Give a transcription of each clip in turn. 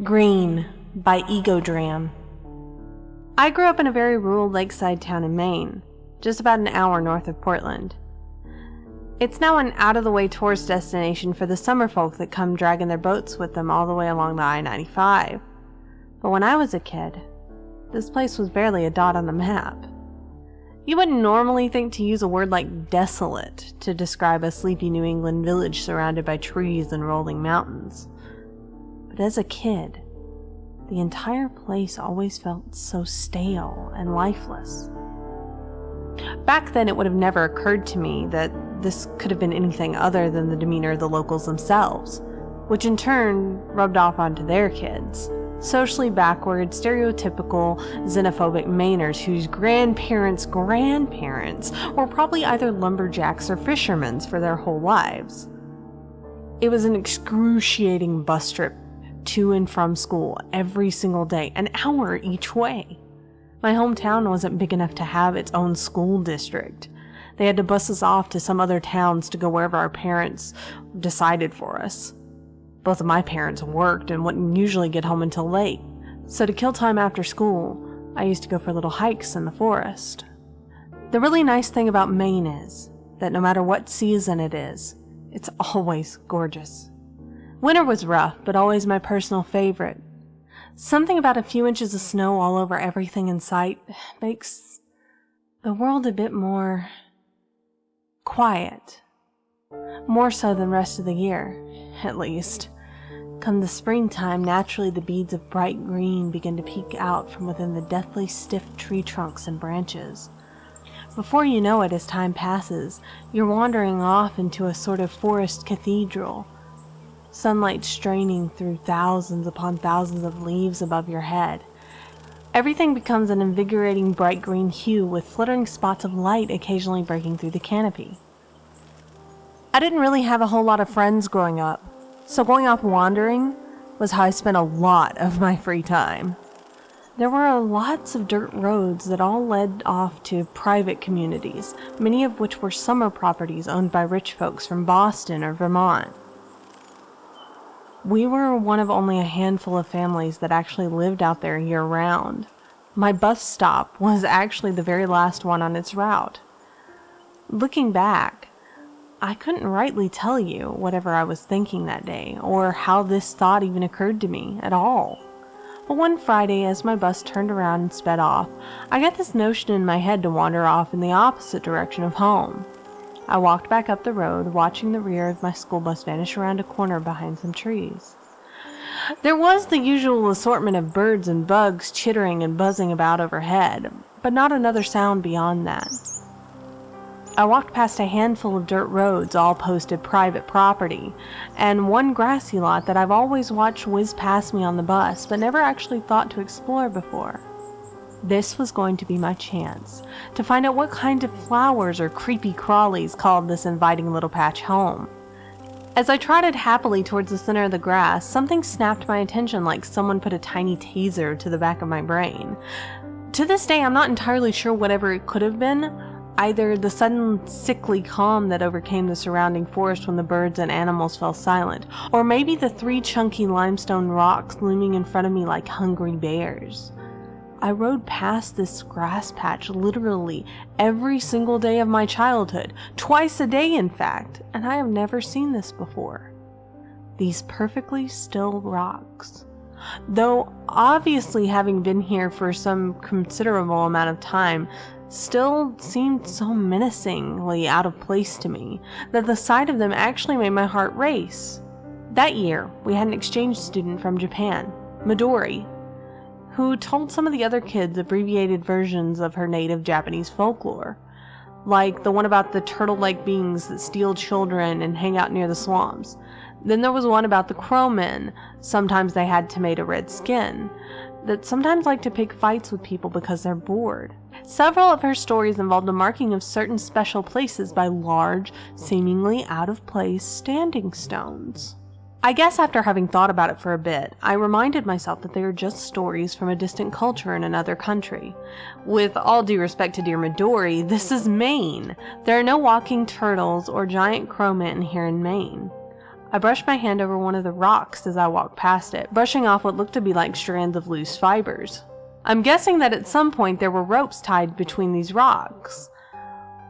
Green by Egodram. I grew up in a very rural lakeside town in Maine, just about an hour north of Portland. It's now an out-of-the-way tourist destination for the summer folk that come dragging their boats with them all the way along the I-95. But when I was a kid, this place was barely a dot on the map. You wouldn't normally think to use a word like desolate to describe a sleepy New England village surrounded by trees and rolling mountains. But as a kid, the entire place always felt so stale and lifeless. Back then, it would have never occurred to me that this could have been anything other than the demeanor of the locals themselves, which in turn rubbed off onto their kids. Socially backward, stereotypical, xenophobic Mainers whose grandparents' were probably either lumberjacks or fishermen for their whole lives. It was an excruciating bus trip to and from school every single day, an hour each way. My hometown wasn't big enough to have its own school district. They had to bus us off to some other towns to go wherever our parents decided for us. Both of my parents worked and wouldn't usually get home until late, so to kill time after school, I used to go for little hikes in the forest. The really nice thing about Maine is that no matter what season it is, it's always gorgeous. Winter was rough, but always my personal favorite. Something about a few inches of snow all over everything in sight makes the world a bit more quiet. More so than the rest of the year, at least. Come the springtime, naturally the beads of bright green begin to peek out from within the deathly stiff tree trunks and branches. Before you know it, as time passes, you're wandering off into a sort of forest cathedral, sunlight straining through thousands upon thousands of leaves above your head. Everything becomes an invigorating bright green hue with flittering spots of light occasionally breaking through the canopy. I didn't really have a whole lot of friends growing up, so going off wandering was how I spent a lot of my free time. There were lots of dirt roads that all led off to private communities, many of which were summer properties owned by rich folks from Boston or Vermont. We were one of only a handful of families that actually lived out there year-round. My bus stop was actually the very last one on its route. Looking back, I couldn't rightly tell you whatever I was thinking that day, or how this thought even occurred to me at all. But one Friday, as my bus turned around and sped off, I got this notion in my head to wander off in the opposite direction of home. I walked back up the road, watching the rear of my school bus vanish around a corner behind some trees. There was the usual assortment of birds and bugs chittering and buzzing about overhead, but not another sound beyond that. I walked past a handful of dirt roads, all posted private property, and one grassy lot that I've always watched whiz past me on the bus, but never actually thought to explore before. This was going to be my chance to find out what kind of flowers or creepy crawlies called this inviting little patch home. As I trotted happily towards the center of the grass, something snapped my attention like someone put a tiny taser to the back of my brain. To this day, I'm not entirely sure whatever it could have been. Either the sudden sickly calm that overcame the surrounding forest when the birds and animals fell silent, or maybe the 3 chunky limestone rocks looming in front of me like hungry bears. I rode past this grass patch literally every single day of my childhood, twice a day in fact, and I have never seen this before. These perfectly still rocks. Though obviously having been here for some considerable amount of time, still seemed so menacingly out of place to me that the sight of them actually made my heart race. That year, we had an exchange student from Japan, Midori, who told some of the other kids abbreviated versions of her native Japanese folklore, like the one about the turtle-like beings that steal children and hang out near the swamps. Then there was one about the crowmen, sometimes they had tomato red skin, that sometimes like to pick fights with people because they're bored. Several of her stories involved a marking of certain special places by large, seemingly out-of-place standing stones. I guess after having thought about it for a bit, I reminded myself that they were just stories from a distant culture in another country. With all due respect to dear Midori, this is Maine. There are no walking turtles or giant crowmen here in Maine. I brushed my hand over one of the rocks as I walked past it, brushing off what looked to be like strands of loose fibers. I'm guessing that at some point there were ropes tied between these rocks,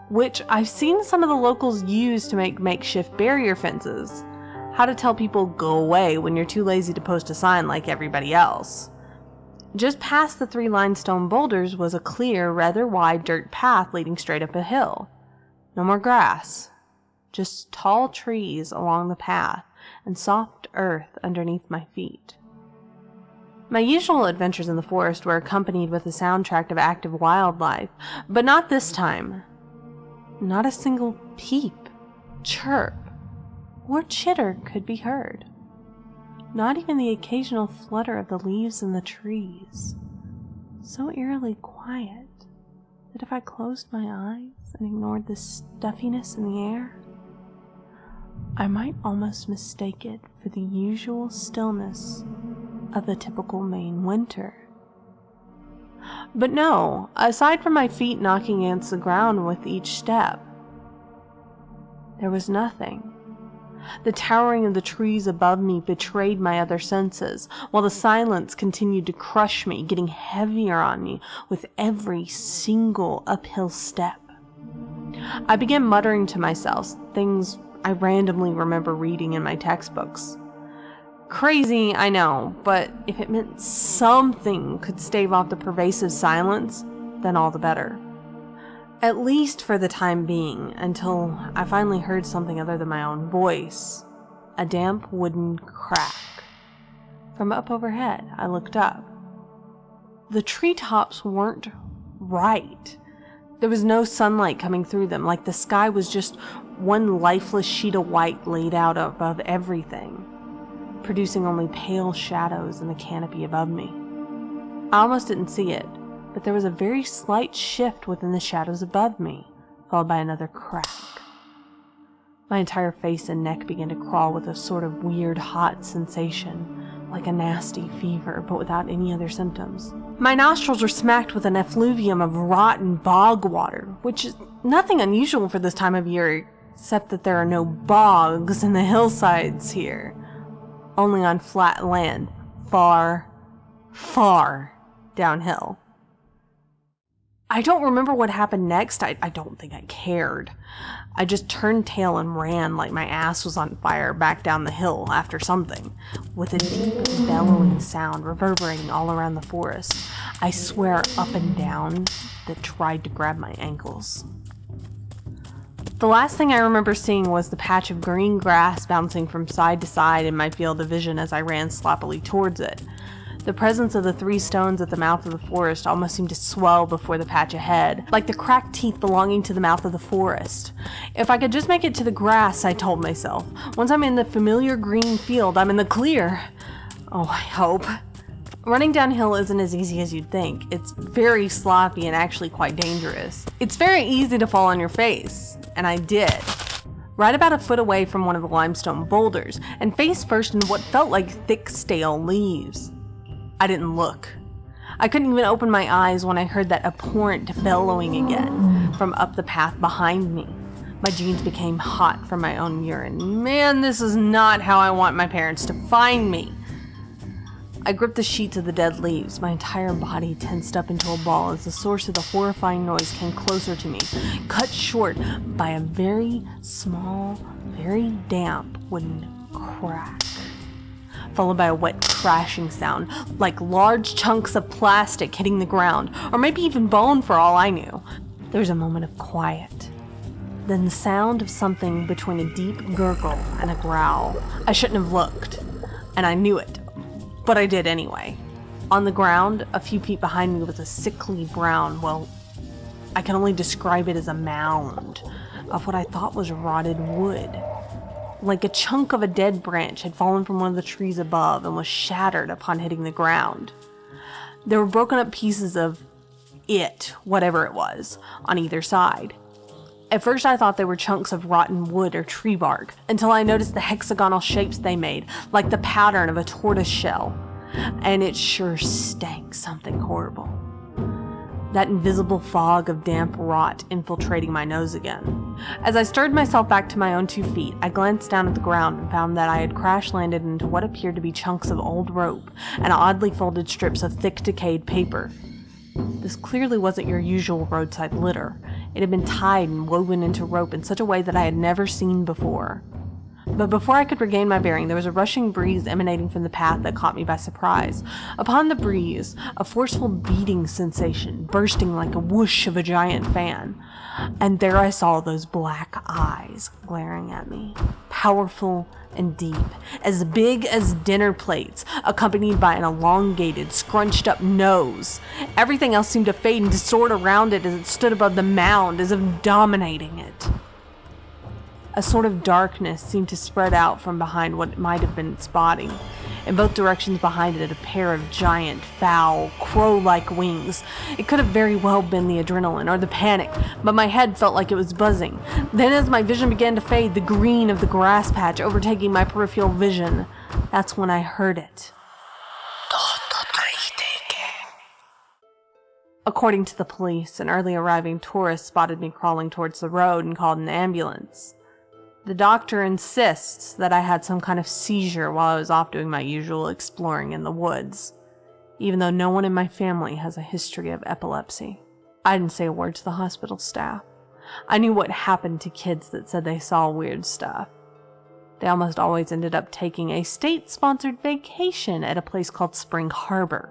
which I've seen some of the locals use to make makeshift barrier fences. How to tell people go away when you're too lazy to post a sign like everybody else. Just past the 3 limestone boulders was a clear, rather wide dirt path leading straight up a hill. No more grass, just tall trees along the path and soft earth underneath my feet. My usual adventures in the forest were accompanied with a soundtrack of active wildlife, but not this time. Not a single peep, chirp, or chitter could be heard. Not even the occasional flutter of the leaves in the trees. So eerily quiet that if I closed my eyes and ignored the stuffiness in the air, I might almost mistake it for the usual stillness of the typical Maine winter. But no, aside from my feet knocking against the ground with each step, there was nothing. The towering of the trees above me betrayed my other senses, while the silence continued to crush me, getting heavier on me with every single uphill step. I began muttering to myself things I randomly remember reading in my textbooks. Crazy, I know, but if it meant something could stave off the pervasive silence, then all the better. At least for the time being, until I finally heard something other than my own voice. A damp wooden crack. From up overhead, I looked up. The treetops weren't right. There was no sunlight coming through them, like the sky was just one lifeless sheet of white laid out above everything, producing only pale shadows in the canopy above me. I almost didn't see it, but there was a very slight shift within the shadows above me, followed by another crack. My entire face and neck began to crawl with a sort of weird hot sensation, like a nasty fever, but without any other symptoms. My nostrils were smacked with an effluvium of rotten bog water, which is nothing unusual for this time of year, except that there are no bogs in the hillsides here, only on flat land, far, far downhill. I don't remember what happened next. I don't think I cared. I just turned tail and ran like my ass was on fire back down the hill after something, with a deep bellowing sound reverberating all around the forest. I swear up and down that tried to grab my ankles. The last thing I remember seeing was the patch of green grass bouncing from side to side in my field of vision as I ran sloppily towards it. The presence of the 3 stones at the mouth of the forest almost seemed to swell before the patch ahead, like the cracked teeth belonging to the mouth of the forest. If I could just make it to the grass, I told myself. Once I'm in the familiar green field, I'm in the clear. Oh, I hope. Running downhill isn't as easy as you'd think. It's very sloppy and actually quite dangerous. It's very easy to fall on your face, and I did. Right about a foot away from one of the limestone boulders, and face first in what felt like thick, stale leaves. I didn't look. I couldn't even open my eyes when I heard that abhorrent bellowing again from up the path behind me. My jeans became hot from my own urine. Man, this is not how I want my parents to find me. I gripped the sheets of the dead leaves. My entire body tensed up into a ball as the source of the horrifying noise came closer to me, cut short by a very small, very damp wooden crack, followed by a wet crashing sound, like large chunks of plastic hitting the ground, or maybe even bone for all I knew. There was a moment of quiet, then the sound of something between a deep gurgle and a growl. I shouldn't have looked, and I knew it, but I did anyway. On the ground, a few feet behind me was a sickly brown, well, I can only describe it as a mound of what I thought was rotted wood. Like a chunk of a dead branch had fallen from one of the trees above and was shattered upon hitting the ground. There were broken up pieces of it, whatever it was, on either side. At first I thought they were chunks of rotten wood or tree bark, until I noticed the hexagonal shapes they made, like the pattern of a tortoise shell. And it sure stank something horrible. that invisible fog of damp rot infiltrating my nose again. As I stirred myself back to my own 2 feet, I glanced down at the ground and found that I had crash-landed into what appeared to be chunks of old rope and oddly folded strips of thick, decayed paper. This clearly wasn't your usual roadside litter. It had been tied and woven into rope in such a way that I had never seen before. But before I could regain my bearing, there was a rushing breeze emanating from the path that caught me by surprise. Upon the breeze, a forceful beating sensation, bursting like a whoosh of a giant fan. And there I saw those black eyes glaring at me, powerful and deep, as big as dinner plates, accompanied by an elongated, scrunched-up nose. Everything else seemed to fade and distort around it as it stood above the mound, as if dominating it. A sort of darkness seemed to spread out from behind what might have been its body. In both directions behind it, a pair of giant, foul, crow-like wings. It could have very well been the adrenaline or the panic, but my head felt like it was buzzing. Then as my vision began to fade, the green of the grass patch overtaking my peripheral vision, that's when I heard it. According to the police, an early arriving tourist spotted me crawling towards the road and called an ambulance. The doctor insists that I had some kind of seizure while I was off doing my usual exploring in the woods, even though no one in my family has a history of epilepsy. I didn't say a word to the hospital staff. I knew what happened to kids that said they saw weird stuff. They almost always ended up taking a state-sponsored vacation at a place called Spring Harbor.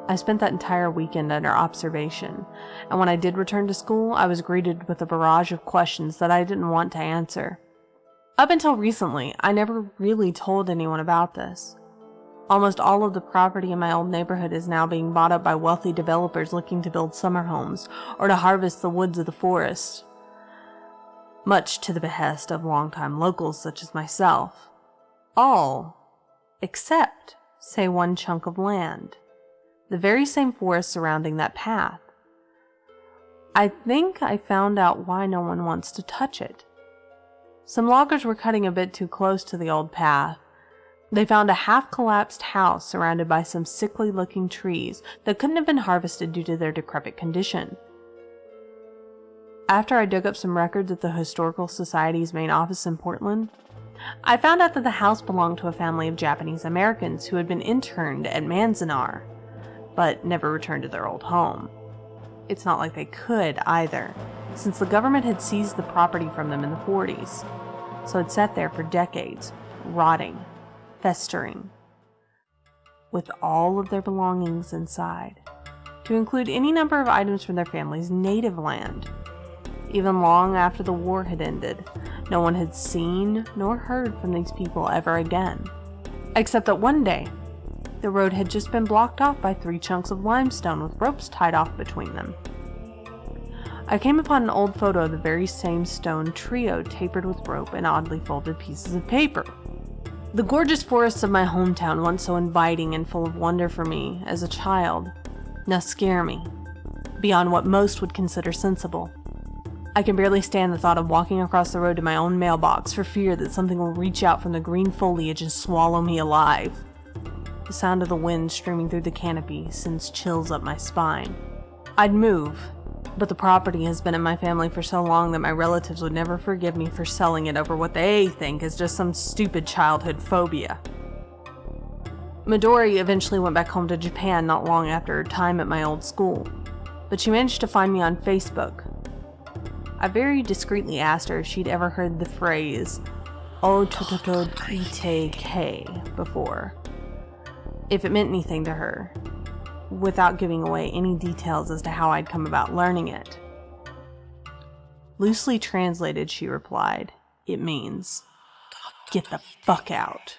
I spent that entire weekend under observation, and when I did return to school, I was greeted with a barrage of questions that I didn't want to answer. Up until recently, I never really told anyone about this. Almost all of the property in my old neighborhood is now being bought up by wealthy developers looking to build summer homes or to harvest the woods of the forest, much to the behest of longtime locals such as myself. All except, say, one chunk of land. The very same forest surrounding that path. I think I found out why no one wants to touch it. Some loggers were cutting a bit too close to the old path. They found a half-collapsed house surrounded by some sickly-looking trees that couldn't have been harvested due to their decrepit condition. After I dug up some records at the Historical Society's main office in Portland, I found out that the house belonged to a family of Japanese Americans who had been interned at Manzanar, but never returned to their old home. It's not like they could either, since the government had seized the property from them in the 40s, so it sat there for decades, rotting, festering, with all of their belongings inside, to include any number of items from their family's native land. Even long after the war had ended, no one had seen nor heard from these people ever again, except that one day, the road had just been blocked off by 3 chunks of limestone with ropes tied off between them. I came upon an old photo of the very same stone trio tapered with rope and oddly folded pieces of paper. The gorgeous forests of my hometown, once so inviting and full of wonder for me as a child, now scare me, beyond what most would consider sensible. I can barely stand the thought of walking across the road to my own mailbox for fear that something will reach out from the green foliage and swallow me alive. The sound of the wind streaming through the canopy sends chills up my spine. I'd move, but the property has been in my family for so long that my relatives would never forgive me for selling it over what they think is just some stupid childhood phobia. Midori eventually went back home to Japan not long after her time at my old school, but she managed to find me on Facebook. I very discreetly asked her if she'd ever heard the phrase "Ototo Ite before, if it meant anything to her, without giving away any details as to how I'd come about learning it. Loosely translated, she replied, it means, "Get the fuck out."